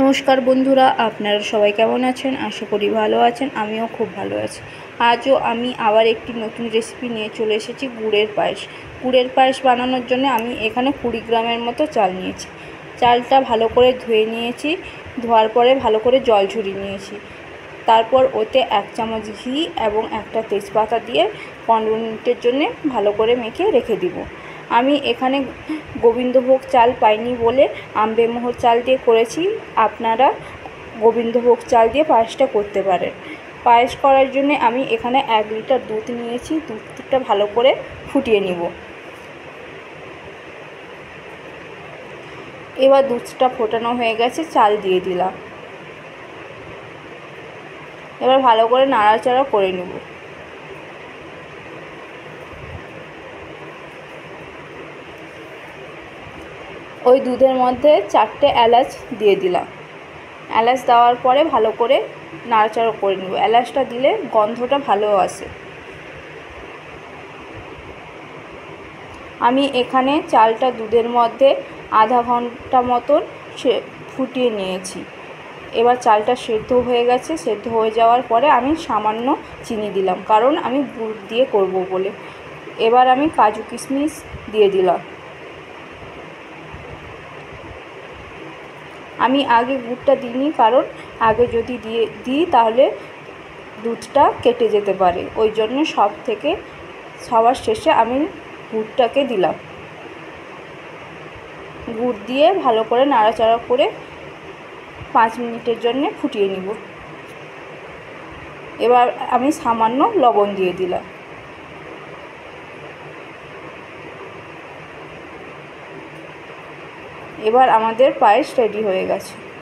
নমস্কার বন্ধুরা, আপনারা সবাই কেমন আছেন? আশা করি ভালো আছেন। আমিও খুব ভালো আছি। আজও আমি আবার একটি নতুন রেসিপি নিয়ে চলে এসেছি, গুড়ের পায়েস। গুড়ের পায়েস বানানোর জন্য আমি এখানে 20 গ্রামের মতো চাল নিয়েছি। চালটা ভালো করে ধুয়ে নিয়েছি। ধোয়ার পরে ভালো করে জল ঝরিয়ে নিয়েছি। তারপর ওতে 1 চামচ ঘি এবং একটা তেজপাতা দিয়ে 15 মিনিটের জন্য ভালো করে মেখে রেখে দিব। আমি এখানে গোবিন্দভোগ চাল পাইনি বলে আমবেমোহর চাল দিয়ে করেছি। আপনারা গোবিন্দভোগ চাল দিয়ে পায়েসটা করতে পারেন। পায়েস করার জন্য আমি এখানে 1 লিটার দুধ নিয়েছি। দুধটা ভালো করে ফুটিয়ে নিব। এবার দুধটা ফোটানো হয়ে গেছে, চাল দিয়ে দিলাম। এবার ভালো করে নাড়াচাড়া করে নেব। ওই দুধের মধ্যে 4টে এলাচ দিয়ে দিলাম। এলাচ দেওয়ার পরে ভালো করে নাড়াচাড়া করে নেব। এলাচটা দিলে গন্ধটা ভালো আসে। আমি এখানে চালটা দুধের মধ্যে আধা ঘন্টা মতন ফুটিয়ে নিয়েছি। এবার চালটা সেদ্ধ হয়ে গেছে। সেদ্ধ হয়ে যাওয়ার পরে আমি সামান্য চিনি দিলাম, কারণ আমি গুড় দিয়ে করব বলে। এবার আমি কাজু কিশমিশ দিয়ে দিলাম। আমি আগে গুড়টা দিইনি, কারণ আগে যদি দিই তাহলে দুধটা কেটে যেতে পারে। ওই জন্য সবার শেষে আমি গুড়টাকে দিলাম। গুড় দিয়ে ভালো করে নাড়াচাড়া করে 5 মিনিটের জন্য ফুটিয়ে নিব। এবার আমি সামান্য লবণ দিয়ে দিলাম। এবার আমাদের পায়েস রেডি হয়ে গেছে।